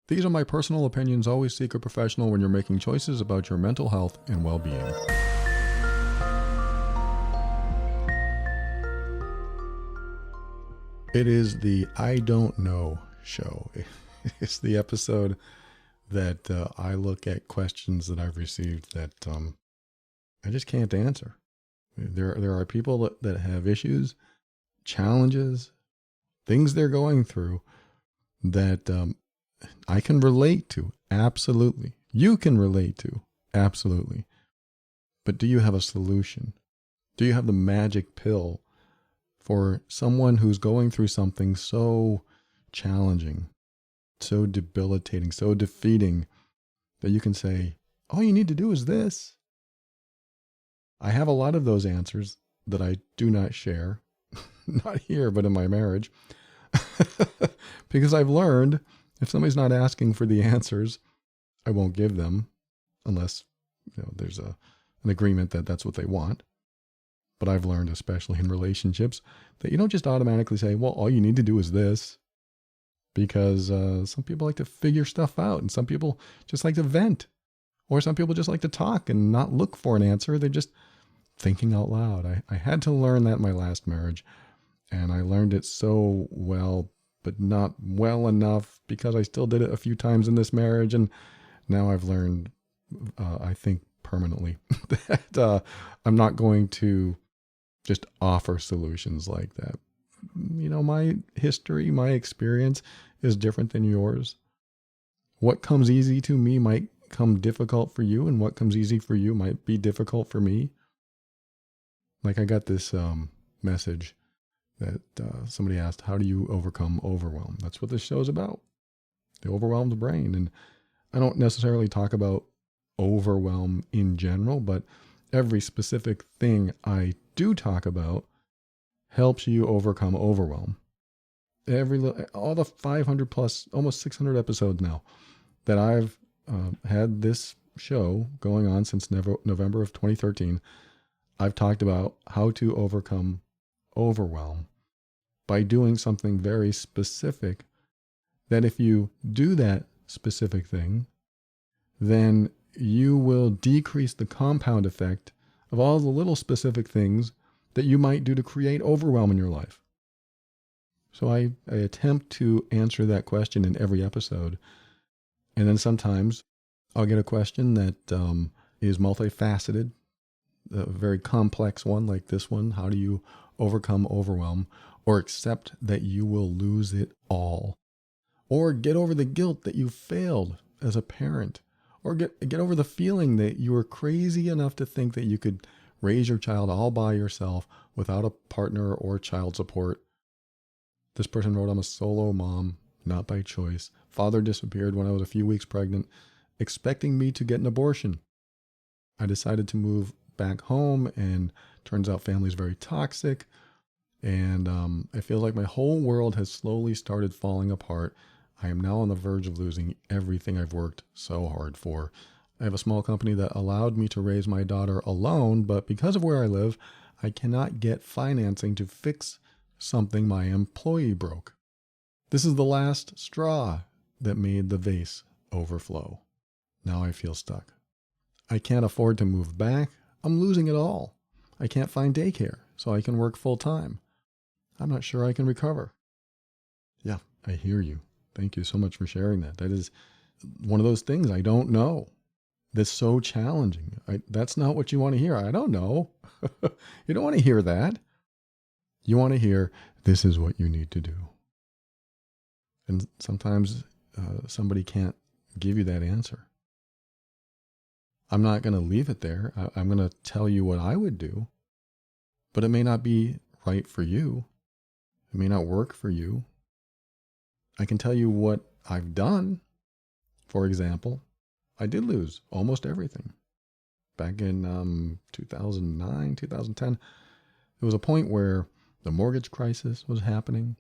These are my personal opinions. Always seek a professional when you're making choices about your mental health and well-being. It is the I Don't Know show. It's the episode that I look at questions that I've received that I just can't answer. There are people that have issues, challenges, things they're going through that I can relate to, absolutely. You can relate to, absolutely. But do you have a solution? Do you have the magic pill for someone who's going through something so challenging, so debilitating, so defeating, that you can say, all you need to do is this? I have a lot of those answers that I do not share, not here, but in my marriage, because I've learned if somebody's not asking for the answers, I won't give them unless there's an agreement that that's what they want. But I've learned, especially in relationships, that you don't just automatically say, well, all you need to do is this, because some people like to figure stuff out, and some people just like to vent, or some people just like to talk and not look for an answer. They're just thinking out loud. I had to learn that in my last marriage, and I learned it so well, but not well enough, because I still did it a few times in this marriage. And now I've learned, I think permanently, that I'm not going to just offer solutions like that. My history, my experience is different than yours. What comes easy to me might come difficult for you, and what comes easy for you might be difficult for me. Like I got this message that somebody asked, how do you overcome overwhelm? That's what this show is about, the overwhelmed brain. And I don't necessarily talk about overwhelm in general, but every specific thing I do talk about helps you overcome overwhelm. All the 500 plus, almost 600 episodes now that I've had this show going on since November of 2013, I've talked about how to overcome overwhelm by doing something very specific, that if you do that specific thing, then you will decrease the compound effect of all the little specific things that you might do to create overwhelm in your life. So I attempt to answer that question in every episode. And then sometimes I'll get a question that is multifaceted, a very complex one like this one. How do you overcome overwhelm, or accept that you will lose it all, or get over the guilt that you failed as a parent, or get over the feeling that you were crazy enough to think that you could raise your child all by yourself without a partner or child support. This person wrote, I'm a solo mom, not by choice. Father disappeared when I was a few weeks pregnant, expecting me to get an abortion. I decided to move back home, and turns out family's very toxic. And I feel like my whole world has slowly started falling apart. I am now on the verge of losing everything I've worked so hard for. I have a small company that allowed me to raise my daughter alone, but because of where I live, I cannot get financing to fix something my employee broke. This is the last straw that made the vase overflow. Now I feel stuck. I can't afford to move back. I'm losing it all. I can't find daycare so I can work full time. I'm not sure I can recover. Yeah, I hear you. Thank you so much for sharing that. That is one of those things I don't know. That's so challenging. That's not what you want to hear. I don't know. You don't want to hear that. You want to hear, this is what you need to do. And sometimes somebody can't give you that answer. I'm not going to leave it there. I'm going to tell you what I would do, but it may not be right for you. It may not work for you. I can tell you what I've done. For example, I did lose almost everything. Back in 2009, 2010, there was a point where the mortgage crisis was happening.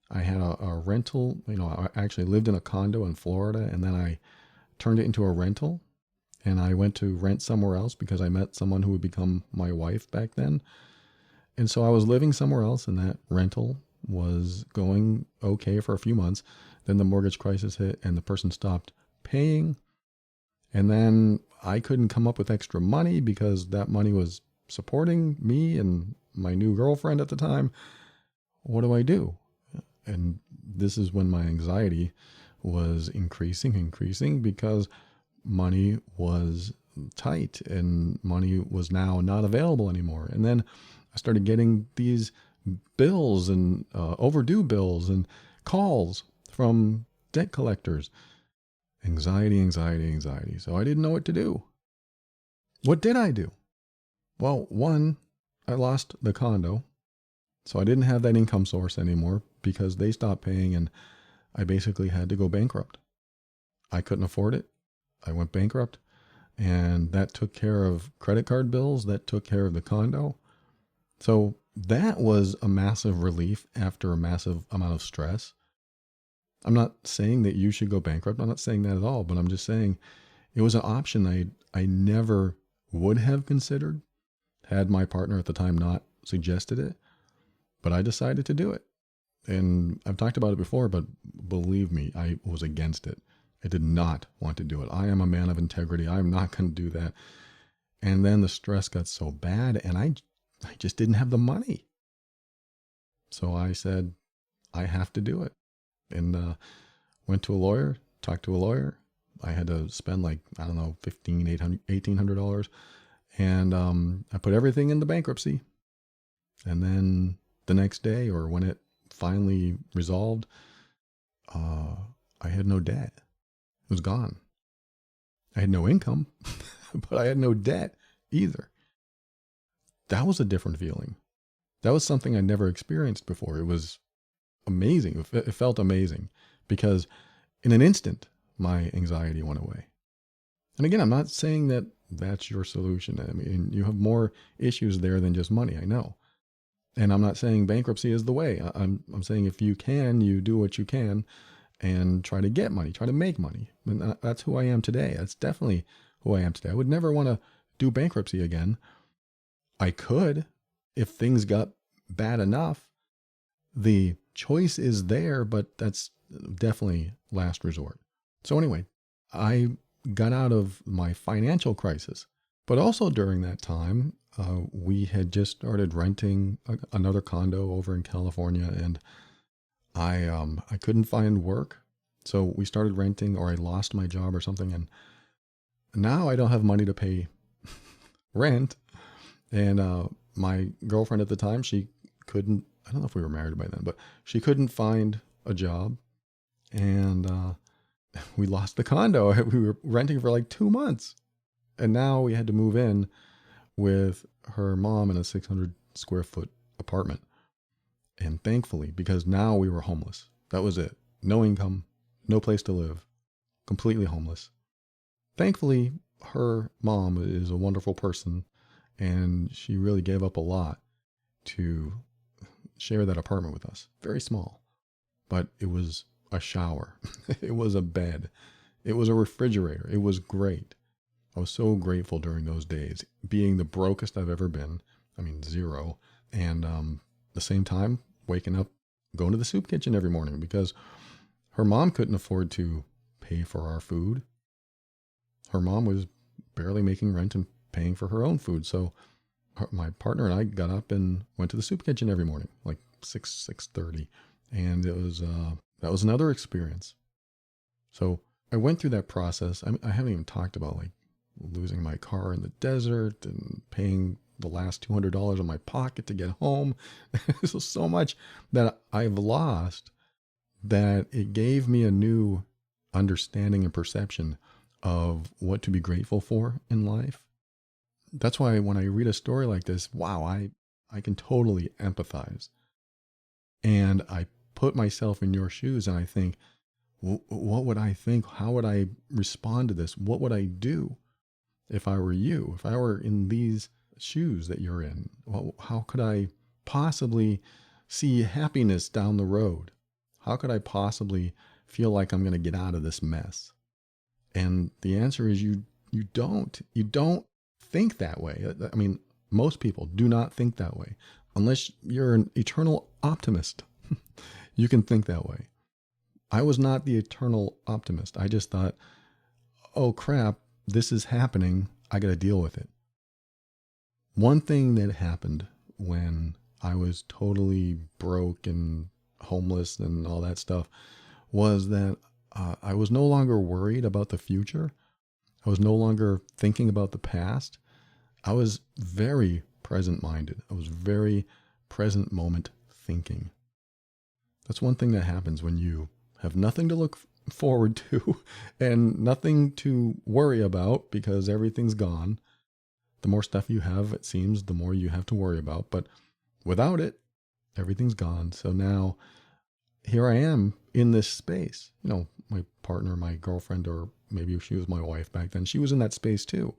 I had a rental. I actually lived in a condo in Florida, and then I turned it into a rental. And I went to rent somewhere else because I met someone who would become my wife back then. And so I was living somewhere else in that rental was going okay for a few months. Then the mortgage crisis hit and the person stopped paying. And then I couldn't come up with extra money because that money was supporting me and my new girlfriend at the time. What do I do? And this is when my anxiety was increasing because money was tight and money was now not available anymore. And then I started getting these bills and overdue bills and calls from debt collectors. Anxiety. So I didn't know what to do. What did I do? Well, one, I lost the condo. So I didn't have that income source anymore because they stopped paying and I basically had to go bankrupt. I couldn't afford it. I went bankrupt and that took care of credit card bills. That took care of the condo. So that was a massive relief after a massive amount of stress. I'm not saying that you should go bankrupt. I'm not saying that at all, but I'm just saying it was an option I never would have considered had my partner at the time not suggested it. But I decided to do it. And I've talked about it before, but believe me, I was against it. I did not want to do it. I am a man of integrity. I'm not going to do that. And then the stress got so bad and I just didn't have the money. So I said, I have to do it. And went to a lawyer, talked to a lawyer. I had to spend like, I don't know, $1,800. And I put everything in the bankruptcy. And then the next day, or when it finally resolved, I had no debt. It was gone. I had no income, but I had no debt either. That was a different feeling. That was something I never experienced before. It was amazing. It felt amazing because in an instant, my anxiety went away. And again, I'm not saying that that's your solution. I mean, you have more issues there than just money, I know. And I'm not saying bankruptcy is the way. I'm saying if you can, you do what you can and try to get money, try to make money. And that's who I am today. That's definitely who I am today. I would never want to do bankruptcy again. I could if things got bad enough. The choice is there, but that's definitely last resort. So anyway, I got out of my financial crisis, but also during that time, we had just started renting another condo over in California, and I couldn't find work, so we started renting, or I lost my job or something, and now I don't have money to pay rent. And my girlfriend at the time, she couldn't. I don't know if we were married by then, but she couldn't find a job, and we lost the condo. We were renting for like 2 months, and now we had to move in with her mom in a 600 square foot apartment. And thankfully, because now we were homeless, that was it. No income, no place to live, completely homeless. Thankfully, her mom is a wonderful person and she really gave up a lot to share that apartment with us. Very small, but it was a shower. It was a bed. It was a refrigerator. It was great. I was so grateful during those days, being the brokest I've ever been. I mean, zero. And the same time, waking up, going to the soup kitchen every morning because her mom couldn't afford to pay for our food. Her mom was barely making rent and paying for her own food. So my partner and I got up and went to the soup kitchen every morning, like 6:30. And it was that was another experience. So I went through that process. I haven't even talked about like losing my car in the desert and paying the last $200 in my pocket to get home. So much that I've lost that it gave me a new understanding and perception of what to be grateful for in life. That's why when I read a story like this, wow, I can totally empathize. And I put myself in your shoes and I think, what would I think? How would I respond to this? What would I do if I were you? If I were in these shoes that you're in? Well, how could I possibly see happiness down the road? How could I possibly feel like I'm going to get out of this mess? And the answer is you don't. You don't think that way. I mean, most people do not think that way unless you're an eternal optimist. You can think that way. I was not the eternal optimist. I just thought, oh crap, this is happening. I got to deal with it. One thing that happened when I was totally broke and homeless and all that stuff was that I was no longer worried about the future. I was no longer thinking about the past. I was very present minded. I was very present moment thinking. That's one thing that happens when you have nothing to look forward to and nothing to worry about because everything's gone. The more stuff you have, it seems, the more you have to worry about. But without it, everything's gone. So now here I am in this space. You know, my partner, my girlfriend, or maybe she was my wife back then, she was in that space too.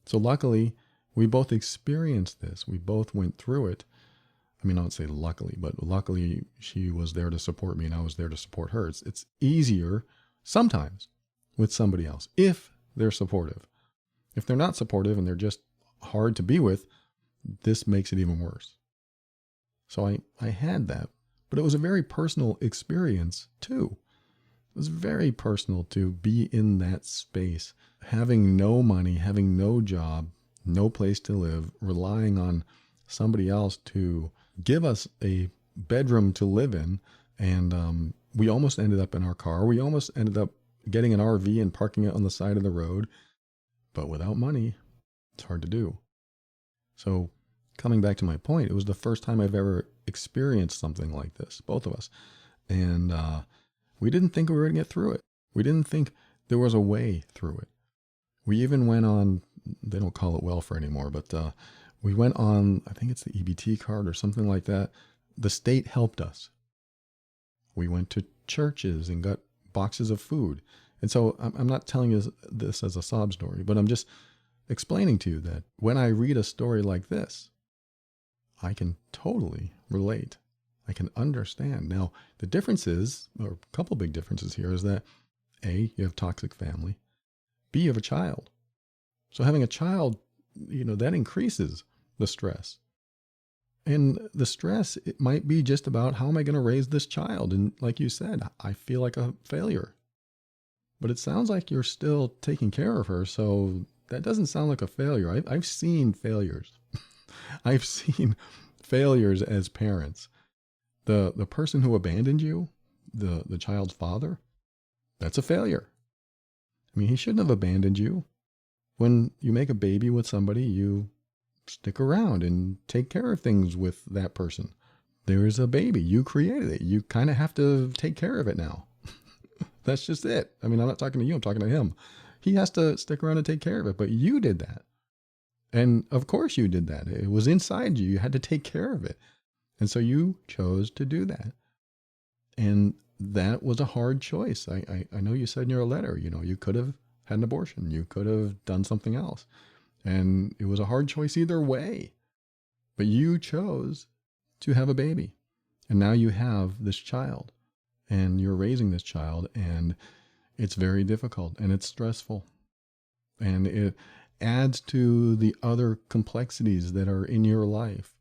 So luckily, we both experienced this. We both went through it. I mean, I don't say luckily, but luckily she was there to support me and I was there to support her. It's easier sometimes with somebody else if they're supportive. If they're not supportive and they're just hard to be with, this makes it even worse. So I had that, but it was a very personal experience too. It was very personal to be in that space, having no money, having no job, no place to live, relying on somebody else to give us a bedroom to live in. And we almost ended up in our car. We almost ended up getting an RV and parking it on the side of the road. But without money, it's hard to do. So coming back to my point, it was the first time I've ever experienced something like this, both of us. And we didn't think we were going to get through it. We didn't think there was a way through it. We even went on, they don't call it welfare anymore, but we went on, I think it's the EBT card or something like that. The state helped us. We went to churches and got boxes of food. And so I'm not telling you this as a sob story, but I'm just explaining to you that when I read a story like this, I can totally relate. I can understand. Now, the difference is, or a couple big differences here, is that A, you have toxic family. B, you have a child. So having a child, that increases the stress. And the stress, it might be just about how am I going to raise this child? And like you said, I feel like a failure. But it sounds like you're still taking care of her. So that doesn't sound like a failure. I've seen failures. I've seen failures as parents. The person who abandoned you, the child's father, that's a failure. I mean, he shouldn't have abandoned you. When you make a baby with somebody, you stick around and take care of things with that person. There's a baby. You created it. You kind of have to take care of it now. That's just it. I mean, I'm not talking to you. I'm talking to him. He has to stick around and take care of it, but you did that. And of course you did that. It was inside you. You had to take care of it. And so you chose to do that. And that was a hard choice. I know you said in your letter, you could have had an abortion. You could have done something else. And it was a hard choice either way. But you chose to have a baby. And now you have this child. And you're raising this child. And it's very difficult. And it's stressful. And it adds to the other complexities that are in your life.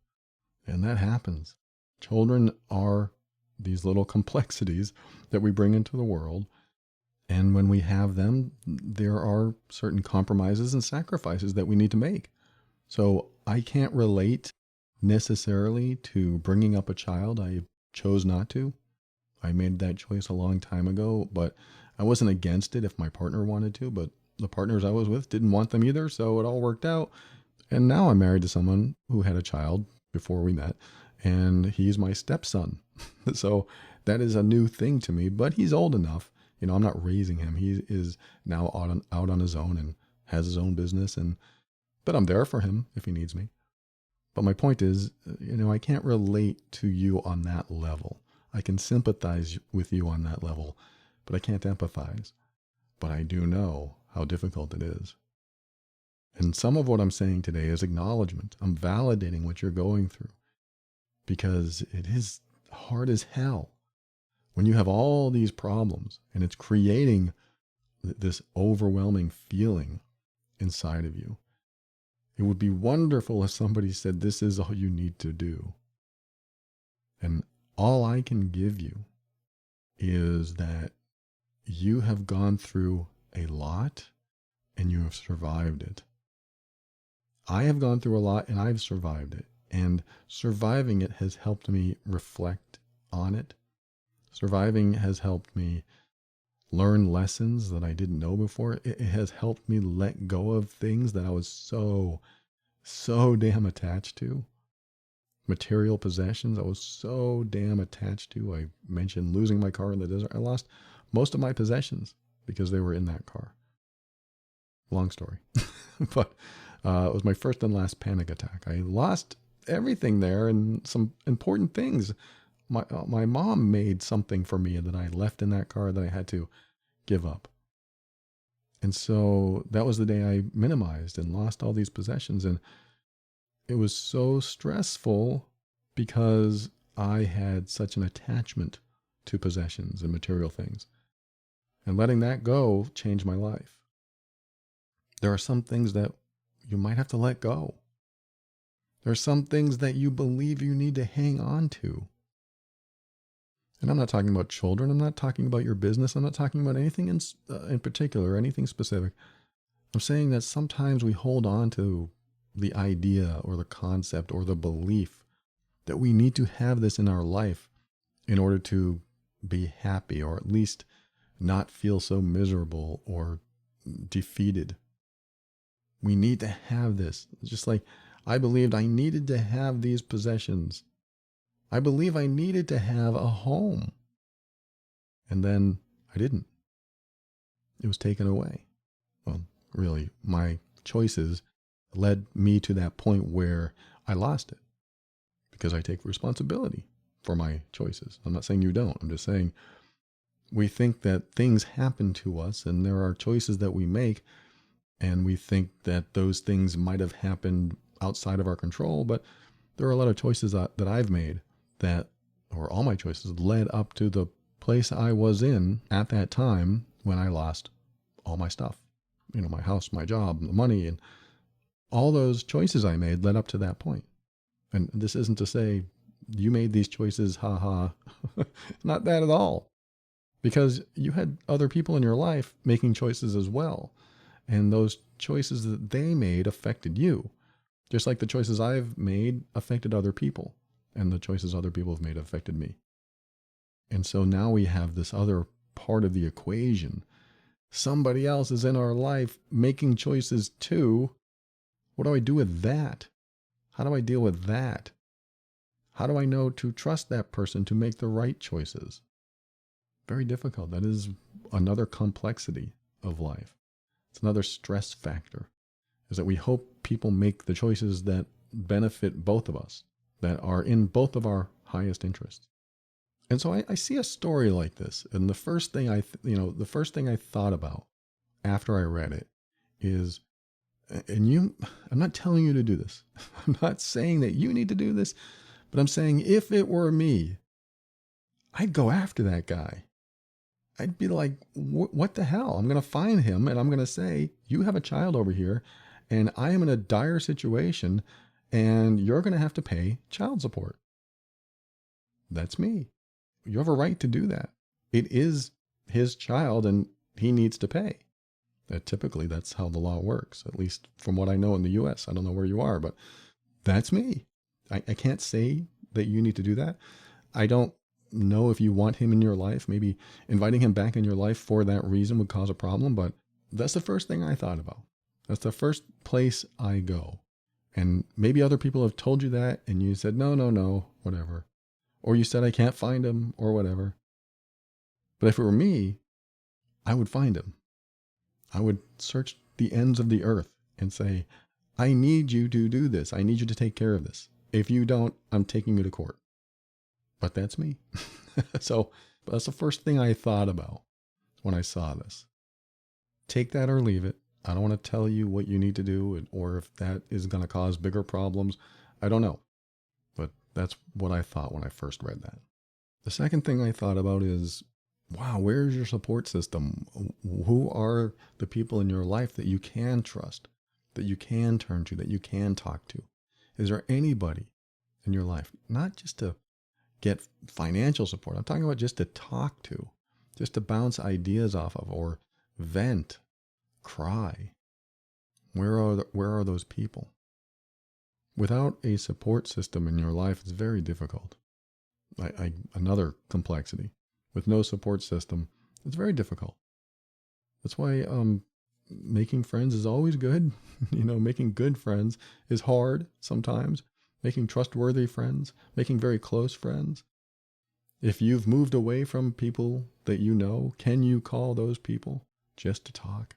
And that happens. Children are these little complexities that we bring into the world. And when we have them, there are certain compromises and sacrifices that we need to make. So I can't relate necessarily to bringing up a child. I chose not to. I made that choice a long time ago, but I wasn't against it if my partner wanted to, but the partners I was with didn't want them either. So it all worked out. And now I'm married to someone who had a child before we met, and he's my stepson. So that is a new thing to me, but he's old enough. I'm not raising him. He is now out on his own and has his own business, but I'm there for him if he needs me. But my point is, I can't relate to you on that level. I can sympathize with you on that level, but I can't empathize. But I do know how difficult it is. And some of what I'm saying today is acknowledgement. I'm validating what you're going through because it is hard as hell when you have all these problems and it's creating this overwhelming feeling inside of you. It would be wonderful if somebody said, this is all you need to do. And All I can give you is that you have gone through a lot and you have survived it. I have gone through a lot and I've survived it. And surviving it has helped me reflect on it. Surviving has helped me learn lessons that I didn't know before. It has helped me let go of things that I was so damn attached to. Material possessions I was so damn attached to. I mentioned losing my car in the desert. I lost most of my possessions because they were in that car. Long story. But it was my first and last panic attack. I lost everything there and some important things. My mom made something for me that I left in that car that I had to give up. And so that was the day I minimized and lost all these possessions. And it was so stressful because I had such an attachment to possessions and material things. And letting that go changed my life. There are some things that you might have to let go. There are some things that you believe you need to hang on to. And I'm not talking about children. I'm not talking about your business. I'm not talking about anything in particular, anything specific. I'm saying that sometimes we hold on to the idea or the concept or the belief that we need to have this in our life in order to be happy, or at least not feel so miserable or defeated. We need to have this. Just like I believed I needed to have these possessions. I believe I needed to have a home. And then I didn't. It was taken away. Well, really, my choices led me to that point where I lost it because I take responsibility for my choices. I'm not saying you don't. I'm just saying we think that things happen to us and there are choices that we make, and we think that those things might have happened outside of our control, but there are a lot of choices that I've made that, or all my choices, led up to the place I was in at that time when I lost all my stuff. You know, my house, my job, the money, and all those choices I made led up to that point. And this isn't to say you made these choices, haha. Not that at all. Because you had other people in your life making choices as well. And those choices that they made affected you. Just like the choices I've made affected other people. And the choices other people have made affected me. And so now we have this other part of the equation. Somebody else is in our life making choices too. What do I do with that? How do I deal with that? How do I know to trust that person to make the right choices? Very difficult. That is another complexity of life. It's another stress factor, is that we hope people make the choices that benefit both of us, that are in both of our highest interests. And so I see a story like this, and the first thing I thought about after I read it is, I'm not telling you to do this. I'm not saying that you need to do this, but I'm saying if it were me, I'd go after that guy. I'd be like, what the hell? I'm going to find him and I'm going to say, you have a child over here and I am in a dire situation and you're going to have to pay child support. That's me. You have a right to do that. It is his child and he needs to pay. Typically, that's how the law works, at least from what I know in the U.S. I don't know where you are, but that's me. I can't say that you need to do that. I don't know if you want him in your life. Maybe inviting him back in your life for that reason would cause a problem, but that's the first thing I thought about. That's the first place I go. And maybe other people have told you that and you said, no, whatever. Or you said, I can't find him or whatever. But if it were me, I would find him. I would search the ends of the earth and say, I need you to do this. I need you to take care of this. If you don't, I'm taking you to court. But that's me. So that's the first thing I thought about when I saw this. Take that or leave it. I don't want to tell you what you need to do or if that is going to cause bigger problems. I don't know. But that's what I thought when I first read that. The second thing I thought about is, wow, where's your support system? Who are the people in your life that you can trust, that you can turn to, that you can talk to? Is there anybody in your life, not just to get financial support. I'm talking about just to talk to, just to bounce ideas off of, or vent, cry. Where are those people? Without a support system in your life, it's very difficult. Another complexity. With no support system, it's very difficult. That's why making friends is always good. Making good friends is hard sometimes. Making trustworthy friends, making very close friends. If you've moved away from people that you know, can you call those people just to talk?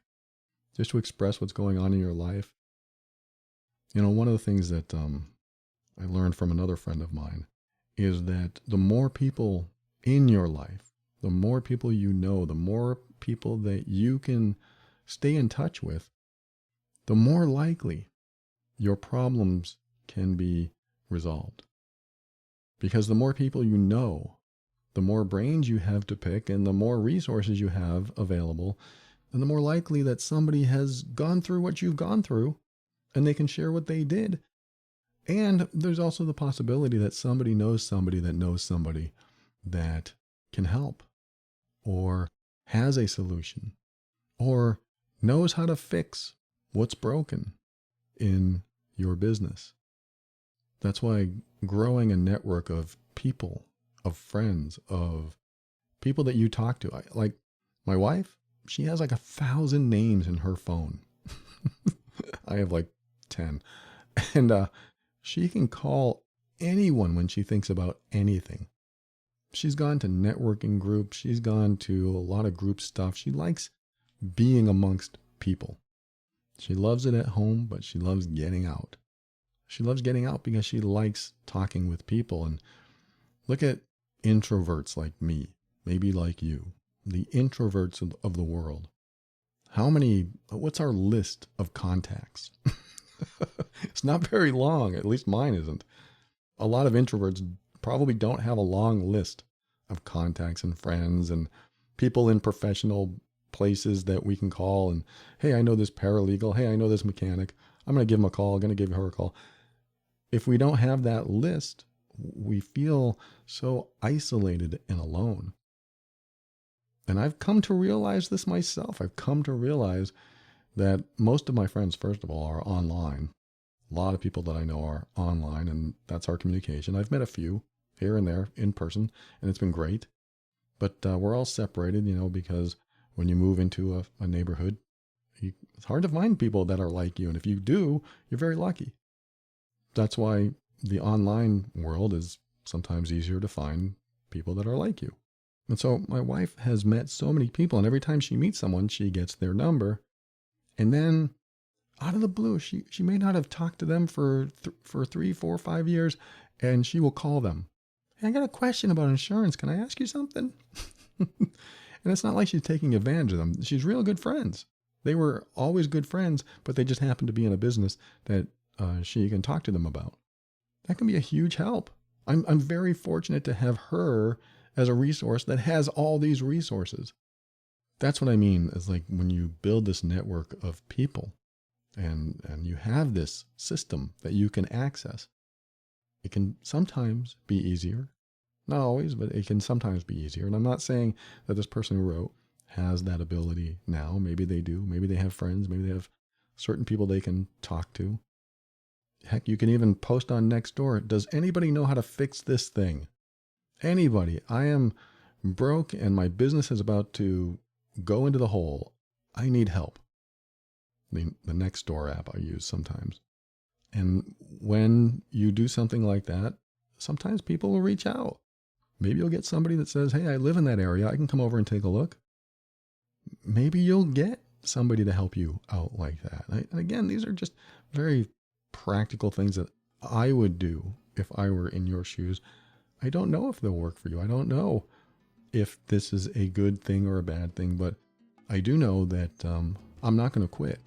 Just to express what's going on in your life? One of the things that I learned from another friend of mine is that the more people in your life, the more people you know, the more people that you can stay in touch with, the more likely your problems can be resolved. Because the more people you know, the more brains you have to pick and the more resources you have available, and the more likely that somebody has gone through what you've gone through and they can share what they did. And there's also the possibility that somebody knows somebody that knows somebody that can help, or has a solution, or knows how to fix what's broken in your business. That's why growing a network of people, of friends, of people that you talk to, like my wife, she has like 1,000 names in her phone. I have like 10. And she can call anyone when she thinks about anything. She's gone to networking groups. She's gone to a lot of group stuff. She likes being amongst people. She loves it at home, but she loves getting out. She loves getting out because she likes talking with people. And look at introverts like me, maybe like you, the introverts of the world. What's our list of contacts? It's not very long, at least mine isn't. A lot of introverts probably don't have a long list of contacts and friends and people in professional places that we can call. And hey, I know this paralegal. Hey, I know this mechanic. I'm going to give him a call. I'm going to give her a call. If we don't have that list, we feel so isolated and alone. And I've come to realize this myself. I've come to realize that most of my friends, first of all, are online. A lot of people that I know are online, and that's our communication. I've met a few here and there in person, and it's been great. But we're all separated, because when you move into a neighborhood, it's hard to find people that are like you. And if you do, you're very lucky. That's why the online world is sometimes easier to find people that are like you. And so my wife has met so many people, and every time she meets someone, she gets their number. And then out of the blue, she may not have talked to them for 3, 4, 5 years, and she will call them. Hey, I got a question about insurance. Can I ask you something? And it's not like she's taking advantage of them. She's real good friends. They were always good friends, but they just happened to be in a business that she can talk to them about. That can be a huge help. I'm very fortunate to have her as a resource that has all these resources. That's what I mean, is like when you build this network of people and you have this system that you can access, it can sometimes be easier. Not always, but it can sometimes be easier. And I'm not saying that this person who wrote has that ability now. Maybe they do. Maybe they have friends. Maybe they have certain people they can talk to. Heck, you can even post on Nextdoor. Does anybody know how to fix this thing? Anybody? I am broke and my business is about to go into the hole. I need help. The Nextdoor app I use sometimes. And when you do something like that, sometimes people will reach out. Maybe you'll get somebody that says, hey, I live in that area. I can come over and take a look. Maybe you'll get somebody to help you out like that. And again, these are just very practical things that I would do if I were in your shoes. I don't know if they'll work for you. I don't know if this is a good thing or a bad thing, but I do know that I'm not going to quit.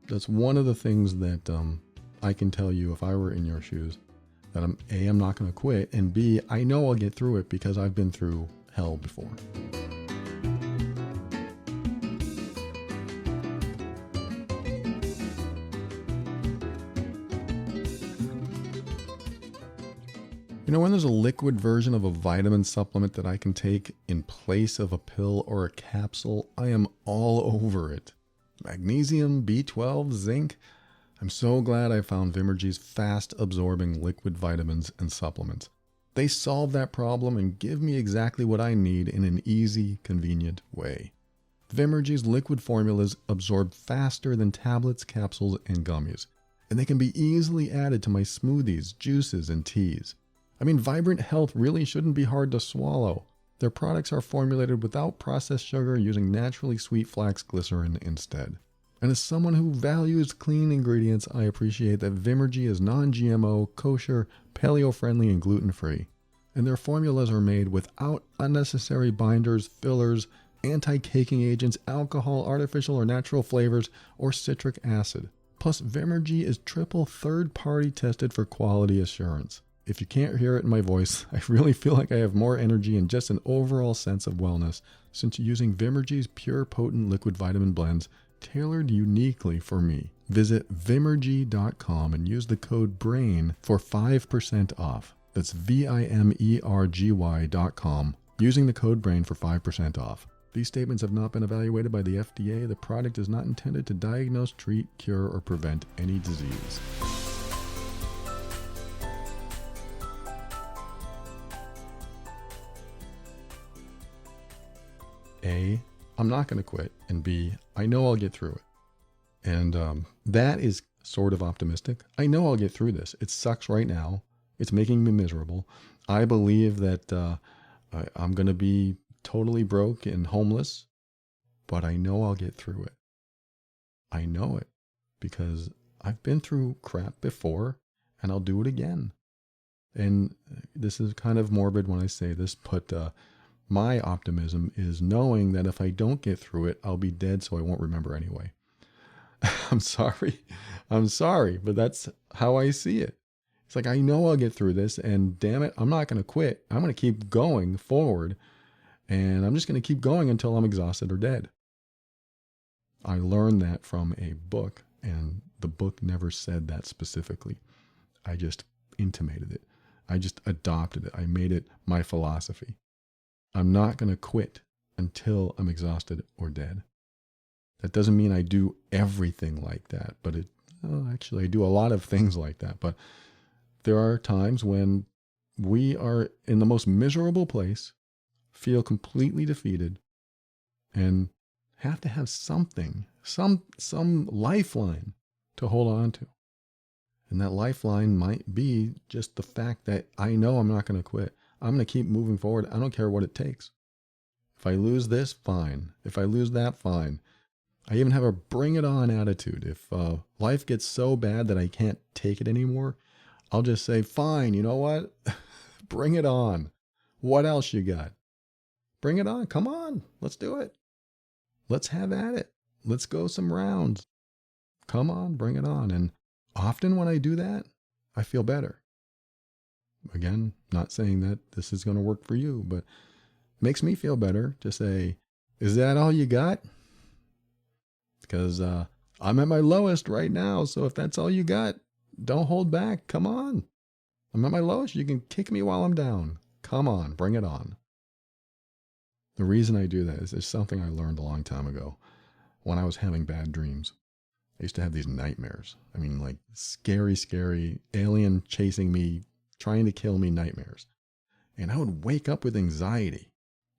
That's one of the things that I can tell you if I were in your shoes, that I'm not going to quit, and B, I know I'll get through it because I've been through hell before. When there's a liquid version of a vitamin supplement that I can take in place of a pill or a capsule, I am all over it. Magnesium, B12, zinc. I'm so glad I found Vimergy's fast-absorbing liquid vitamins and supplements. They solve that problem and give me exactly what I need in an easy, convenient way. Vimergy's liquid formulas absorb faster than tablets, capsules, and gummies, and they can be easily added to my smoothies, juices, and teas. Vibrant Health really shouldn't be hard to swallow. Their products are formulated without processed sugar using naturally sweet flax glycerin instead. And as someone who values clean ingredients, I appreciate that Vimergy is non-GMO, kosher, paleo-friendly, and gluten-free. And their formulas are made without unnecessary binders, fillers, anti-caking agents, alcohol, artificial or natural flavors, or citric acid. Plus, Vimergy is triple third-party tested for quality assurance. If you can't hear it in my voice, I really feel like I have more energy and just an overall sense of wellness since using Vimergy's pure potent liquid vitamin blends tailored uniquely for me. Visit Vimergy.com and use the code BRAIN for 5% off. That's Vimergy.com using the code BRAIN for 5% off. These statements have not been evaluated by the FDA. The product is not intended to diagnose, treat, cure, or prevent any disease. A, I'm not going to quit, and B, I know I'll get through it. And that is sort of optimistic. I know I'll get through this. It sucks right now. It's making me miserable. I believe that I'm going to be totally broke and homeless, but I know I'll get through it. I know it because I've been through crap before, and I'll do it again. And this is kind of morbid when I say this, but my optimism is knowing that if I don't get through it, I'll be dead, so I won't remember anyway. I'm sorry, but that's how I see it. It's like, I know I'll get through this, and damn it, I'm not going to quit. I'm going to keep going forward, and I'm just going to keep going until I'm exhausted or dead. I learned that from a book, and the book never said that specifically. I just intimated it. I just adopted it. I made it my philosophy. I'm not going to quit until I'm exhausted or dead. That doesn't mean I do everything like that, but actually I do a lot of things like that. But there are times when we are in the most miserable place, feel completely defeated, and have to have something, some lifeline to hold on to. And that lifeline might be just the fact that I know I'm not going to quit. I'm going to keep moving forward. I don't care what it takes. If I lose this, fine. If I lose that, fine. I even have a bring it on attitude. If life gets so bad that I can't take it anymore, I'll just say, fine, you know what? Bring it on. What else you got? Bring it on. Come on. Let's do it. Let's have at it. Let's go some rounds. Come on, bring it on. And often when I do that, I feel better. Again, not saying that this is going to work for you, but it makes me feel better to say, is that all you got? Because I'm at my lowest right now. So if that's all you got, don't hold back. Come on. I'm at my lowest. You can kick me while I'm down. Come on, bring it on. The reason I do that is there's something I learned a long time ago when I was having bad dreams. I used to have these nightmares. Like scary alien chasing me, trying to kill me nightmares. And I would wake up with anxiety.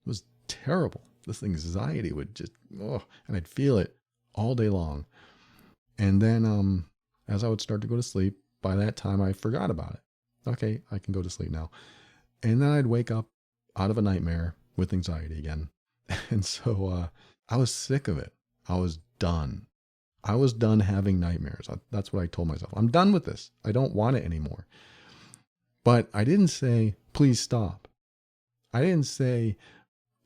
It was terrible. This anxiety would just, and I'd feel it all day long. And then as I would start to go to sleep, by that time I forgot about it. Okay, I can go to sleep now. And then I'd wake up out of a nightmare with anxiety again. And so I was sick of it. I was done. I was done having nightmares. That's what I told myself. I'm done with this. I don't want it anymore. But I didn't say, please stop. I didn't say,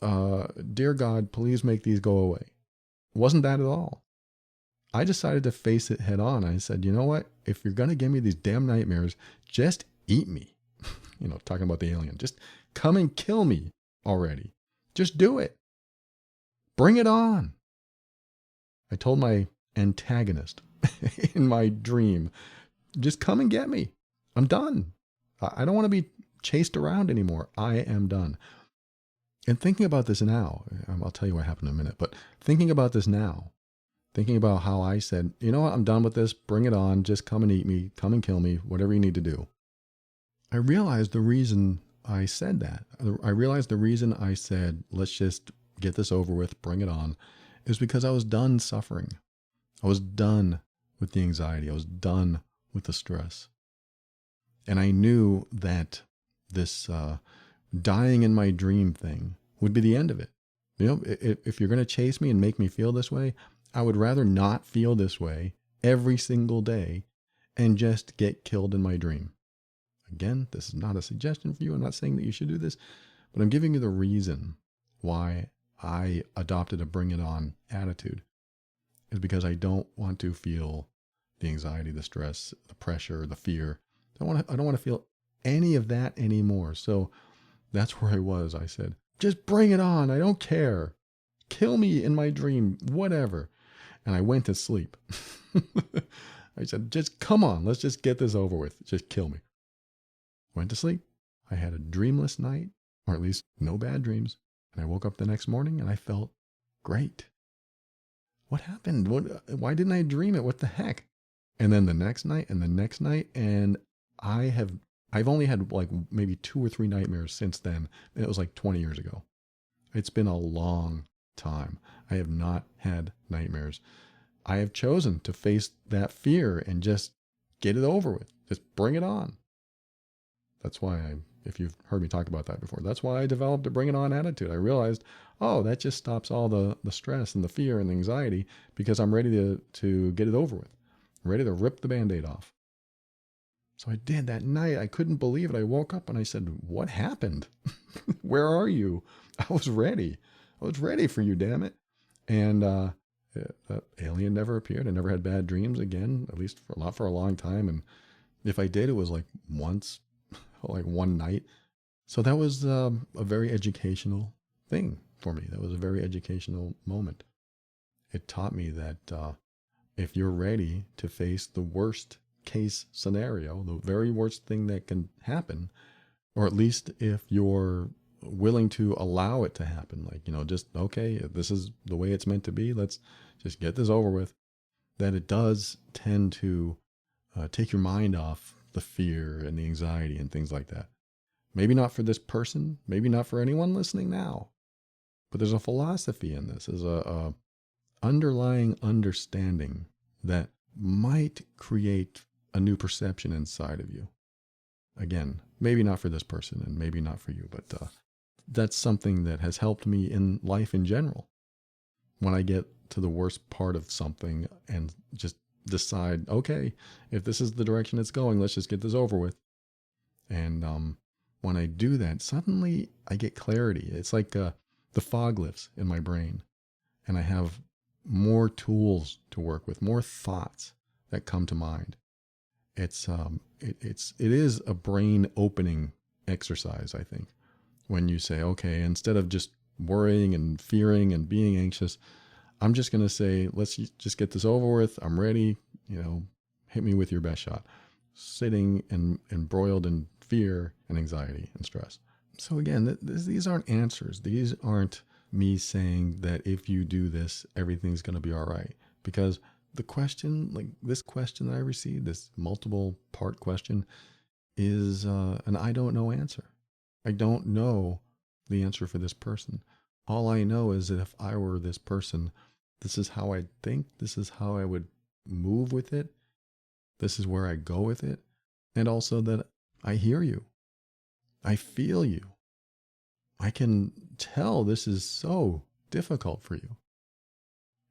dear God, please make these go away. It wasn't that at all. I decided to face it head on. I said, you know what? If you're going to give me these damn nightmares, just eat me. Talking about the alien. Just come and kill me already. Just do it. Bring it on. I told my antagonist in my dream, just come and get me. I'm done. I don't want to be chased around anymore. I am done. And thinking about this now, I'll tell you what happened in a minute, but thinking about this now, thinking about how I said, you know what, I'm done with this. Bring it on. Just come and eat me. Come and kill me. Whatever you need to do. I realized the reason I said that. I realized the reason I said, let's just get this over with, bring it on, is because I was done suffering. I was done with the anxiety. I was done with the stress. And I knew that this dying in my dream thing would be the end of it. You know, if you're going to chase me and make me feel this way, I would rather not feel this way every single day and just get killed in my dream. Again, this is not a suggestion for you. I'm not saying that you should do this, but I'm giving you the reason why I adopted a bring it on attitude is because I don't want to feel the anxiety, the stress, the pressure, the fear. I don't want to feel any of that anymore. So that's where I was. I said, just bring it on. I don't care. Kill me in my dream, whatever. And I went to sleep. I said, just come on. Let's just get this over with. Just kill me. Went to sleep. I had a dreamless night, or at least no bad dreams. And I woke up the next morning and I felt great. What happened? Why didn't I dream it? What the heck? And then the next night and the next night. And I've only had like maybe 2 or 3 nightmares since then. And it was like 20 years ago. It's been a long time. I have not had nightmares. I have chosen to face that fear and just get it over with. Just bring it on. That's why if you've heard me talk about that before, that's why I developed a bring it on attitude. I realized, oh, that just stops all the stress and the fear and the anxiety because I'm ready to get it over with. I'm ready to rip the Band-Aid off. So I did that night. I couldn't believe it. I woke up and I said, what happened? Where are you? I was ready. I was ready for you, damn it. And that alien never appeared. I never had bad dreams again, at least for a long time. And if I did, it was like once, like one night. So that was a very educational thing for me. That was a very educational moment. It taught me that if you're ready to face the worst case scenario, the very worst thing that can happen, or at least if you're willing to allow it to happen, like, you know, just, okay, this is the way it's meant to be, let's just get this over with, that it does tend to take your mind off the fear and the anxiety and things like that. Maybe not for this person, maybe not for anyone listening now, but there's a philosophy in this. There's a underlying understanding that might create a new perception inside of you. Again, maybe not for this person and maybe not for you, but that's something that has helped me in life in general. When I get to the worst part of something and just decide, okay, if this is the direction it's going, let's just get this over with. And when I do that, suddenly I get clarity. It's like the fog lifts in my brain, and I have more tools to work with, more thoughts that come to mind. It is a brain opening exercise, I think, when you say, okay, instead of just worrying and fearing and being anxious, I'm just going to say, let's just get this over with. I'm ready. You know, hit me with your best shot. Sitting and embroiled in fear and anxiety and stress. So again, these aren't answers. These aren't me saying that if you do this, everything's going to be all right. Because the question, like this question that I received, this multiple part question, is an I don't know answer. I don't know the answer for this person. All I know is that if I were this person, this is how I'd think. This is how I would move with it. This is where I go with it. And also that I hear you. I feel you. I can tell this is so difficult for you.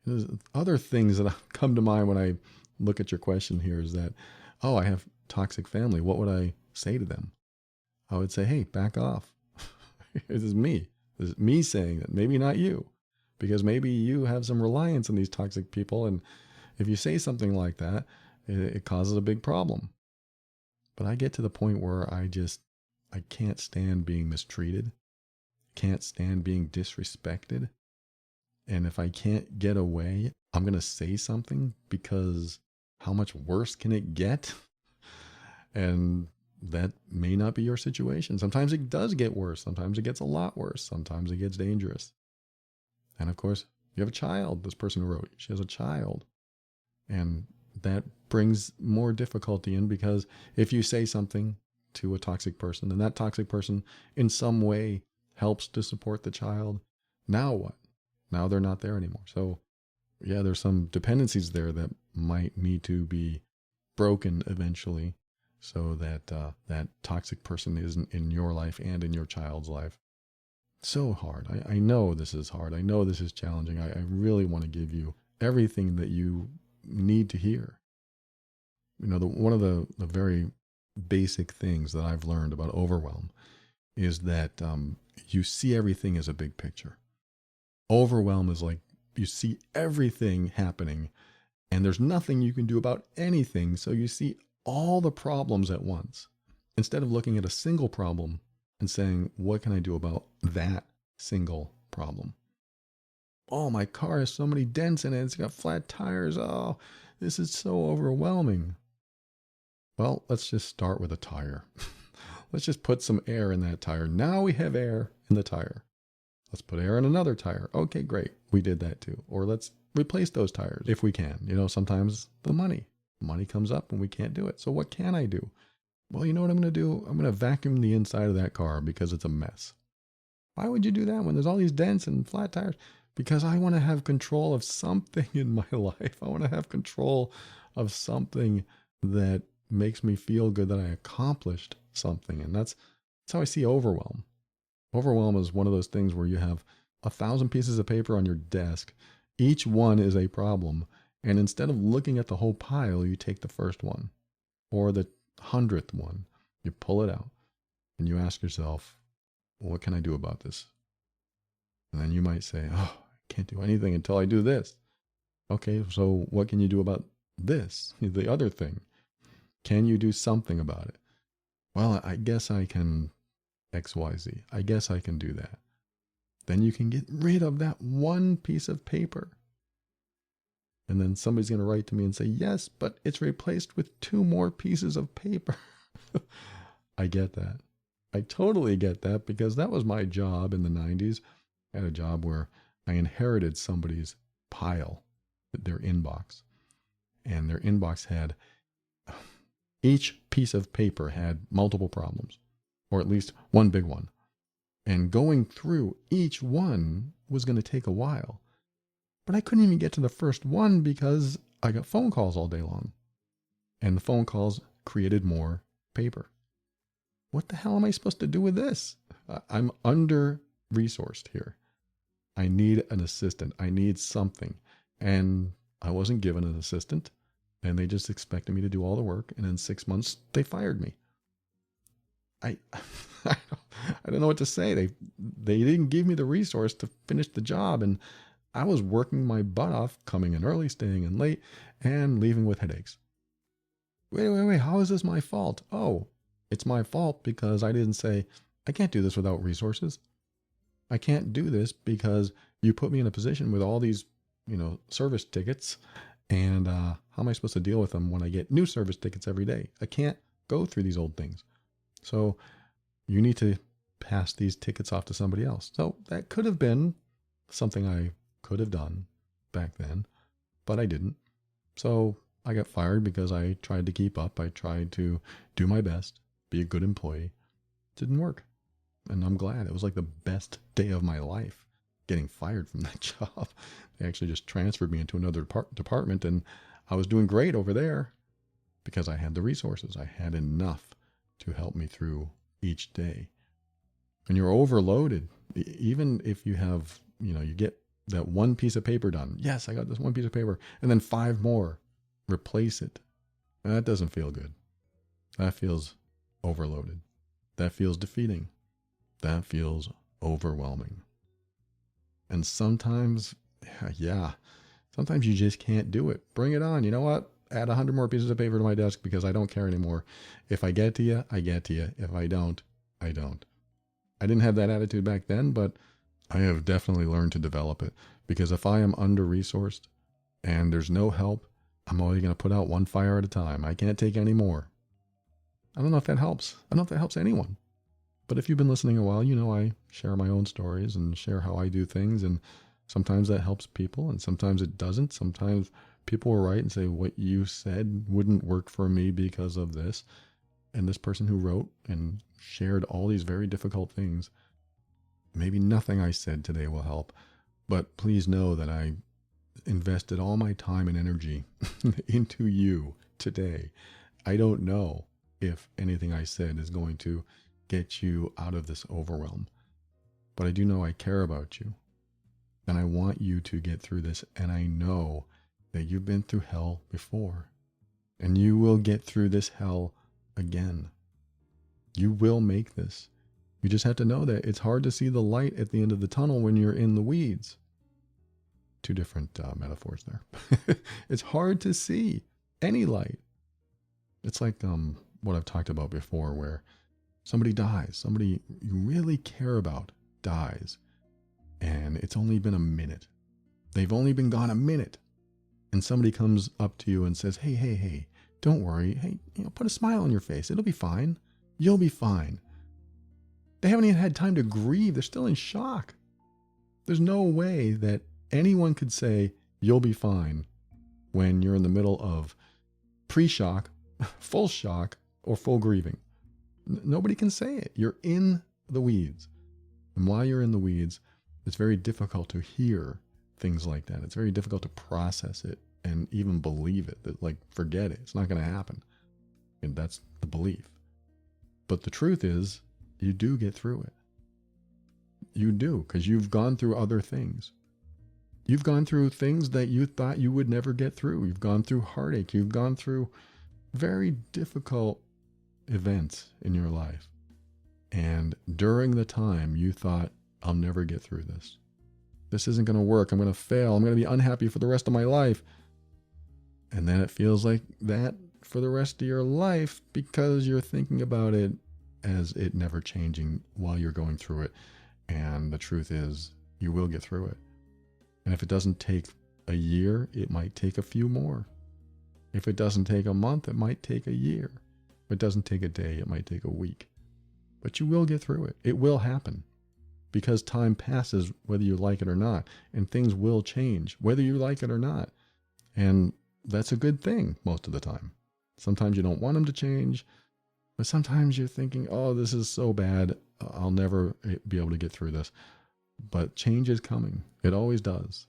There's other things that come to mind when I look at your question here is that, oh, I have toxic family. What would I say to them? I would say, hey, back off. This is me. This is me saying that, maybe not you, because maybe you have some reliance on these toxic people. And if you say something like that, it causes a big problem. But I get to the point where I can't stand being mistreated. Can't stand being disrespected. And if I can't get away, I'm going to say something, because how much worse can it get? And that may not be your situation. Sometimes it does get worse. Sometimes it gets a lot worse. Sometimes it gets dangerous. And of course, you have a child. This person who wrote, she has a child. And that brings more difficulty in, because if you say something to a toxic person and that toxic person in some way helps to support the child, now what? Now they're not there anymore. So yeah, there's some dependencies there that might need to be broken eventually, so that that toxic person isn't in your life and in your child's life. So hard. I know this is hard. I know this is challenging. I really want to give you everything that you need to hear. You know, one of the very basic things that I've learned about overwhelm is that you see everything as a big picture. Overwhelm is like you see everything happening and there's nothing you can do about anything. So you see all the problems at once instead of looking at a single problem and saying, what can I do about that single problem? Oh, my car has so many dents in it. It's got flat tires. Oh, this is so overwhelming. Well, let's just start with a tire. Let's just put some air in that tire. Now we have air in the tire. Let's put air in another tire. Okay, great. We did that too. Or let's replace those tires if we can. You know, sometimes the money comes up and we can't do it. So what can I do? Well, you know what I'm going to do? I'm going to vacuum the inside of that car because it's a mess. Why would you do that when there's all these dents and flat tires? Because I want to have control of something in my life. I want to have control of something that makes me feel good that I accomplished something. And that's how I see overwhelm. Overwhelm is one of those things where you have 1,000 pieces of paper on your desk. Each one is a problem. And instead of looking at the whole pile, you take the first one or the 100th one. You pull it out and you ask yourself, what can I do about this? And then you might say, oh, I can't do anything until I do this. Okay, so what can you do about this? The other thing. Can you do something about it? Well, I guess I can XYZ. I guess I can do that. Then you can get rid of that one piece of paper. And then somebody's going to write to me and say, yes, but it's replaced with 2 more pieces of paper. I get that. I totally get that, because that was my job in the 90s. I had a job where I inherited somebody's pile, their inbox. And their inbox had, each piece of paper had multiple problems, or at least one big one. And going through each one was going to take a while. But I couldn't even get to the first one because I got phone calls all day long. And the phone calls created more paper. What the hell am I supposed to do with this? I'm under-resourced here. I need an assistant. I need something. And I wasn't given an assistant. And they just expected me to do all the work. And in 6 months, they fired me. I don't know what to say. They didn't give me the resource to finish the job. And I was working my butt off, coming in early, staying in late, and leaving with headaches. Wait, how is this my fault? Oh, it's my fault because I didn't say, I can't do this without resources. I can't do this because you put me in a position with all these, service tickets, and how am I supposed to deal with them when I get new service tickets every day? I can't go through these old things. So you need to pass these tickets off to somebody else. So that could have been something I could have done back then, but I didn't. So I got fired because I tried to keep up. I tried to do my best, be a good employee. It didn't work. And I'm glad. It was like the best day of my life, getting fired from that job. They actually just transferred me into another department, and I was doing great over there because I had the resources. I had enough to help me through each day. When you're overloaded, even if you have, you get that one piece of paper done. Yes, I got this one piece of paper, and then 5 more. Replace it. That doesn't feel good. That feels overloaded. That feels defeating. That feels overwhelming. And sometimes, sometimes you just can't do it. Bring it on. You know what? Add 100 more pieces of paper to my desk because I don't care anymore. If I get to you, I get to you. If I don't, I don't. I didn't have that attitude back then, but I have definitely learned to develop it, because if I am under-resourced and there's no help, I'm only going to put out one fire at a time. I can't take any more. I don't know if that helps. I don't know if that helps anyone. But if you've been listening a while, you know I share my own stories and share how I do things. And sometimes that helps people and sometimes it doesn't. Sometimes people will write and say, what you said wouldn't work for me because of this. And this person who wrote and shared all these very difficult things, maybe nothing I said today will help. But please know that I invested all my time and energy into you today. I don't know if anything I said is going to get you out of this overwhelm, but I do know I care about you and I want you to get through this. And I know that you've been through hell before and you will get through this hell again. You will make this. You just have to know that it's hard to see the light at the end of the tunnel when you're in the weeds. Two different metaphors there. It's hard to see any light. It's like what I've talked about before, where somebody dies, somebody you really care about dies, and it's only been a minute. They've only been gone a minute, and somebody comes up to you and says, hey, don't worry. Hey, put a smile on your face. It'll be fine. You'll be fine. They haven't even had time to grieve. They're still in shock. There's no way that anyone could say, you'll be fine, when you're in the middle of pre-shock, full shock, or full grieving. Nobody can say it. You're in the weeds. And while you're in the weeds, it's very difficult to hear things like that. It's very difficult to process it and even believe it. That, like, forget it. It's not going to happen. And that's the belief. But the truth is, you do get through it. You do, because you've gone through other things. You've gone through things that you thought you would never get through. You've gone through heartache. You've gone through very difficult events in your life. And during the time you thought, I'll never get through this. This isn't going to work. I'm going to fail. I'm going to be unhappy for the rest of my life. And then it feels like that for the rest of your life because you're thinking about it as it never changing while you're going through it. And the truth is, you will get through it. And if it doesn't take a year, it might take a few more. If it doesn't take a month, it might take a year. If it doesn't take a day, it might take a week. But you will get through it. It will happen. Because time passes whether you like it or not. And things will change whether you like it or not. And that's a good thing most of the time. Sometimes you don't want them to change. But sometimes you're thinking, oh, this is so bad. I'll never be able to get through this. But change is coming. It always does.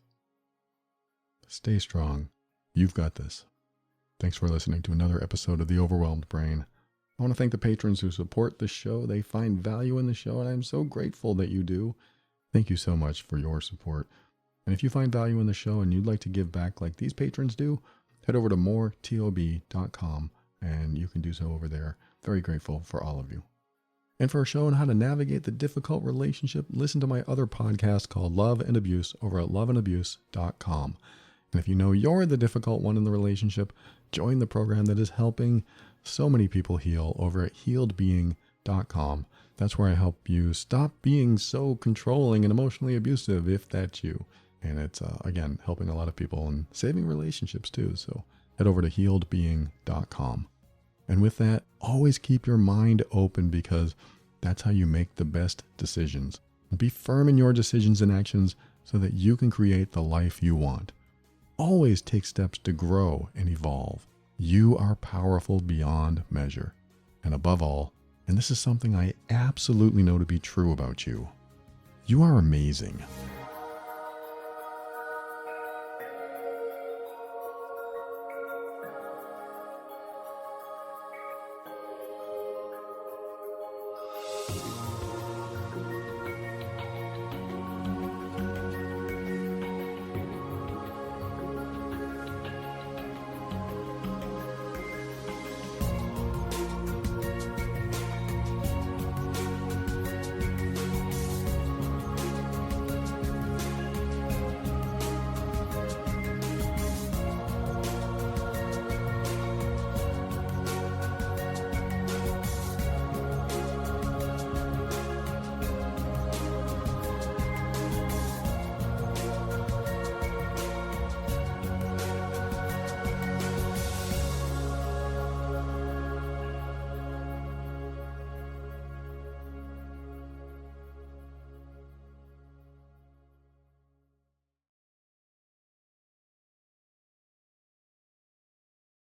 Stay strong. You've got this. Thanks for listening to another episode of The Overwhelmed Brain. I want to thank the patrons who support the show. They find value in the show, and I'm so grateful that you do. Thank you so much for your support. And if you find value in the show and you'd like to give back like these patrons do, head over to moretob.com, and you can do so over there. Very grateful for all of you. And for a show on how to navigate the difficult relationship, listen to my other podcast called Love and Abuse over at loveandabuse.com. And if you know you're the difficult one in the relationship, join the program that is helping so many people heal over at healedbeing.com. That's where I help you stop being so controlling and emotionally abusive if that's you. And it's, again, helping a lot of people and saving relationships too. So head over to healedbeing.com. And with that, always keep your mind open because that's how you make the best decisions. Be firm in your decisions and actions so that you can create the life you want. Always take steps to grow and evolve. You are powerful beyond measure. And above all, and this is something I absolutely know to be true about you, you are amazing.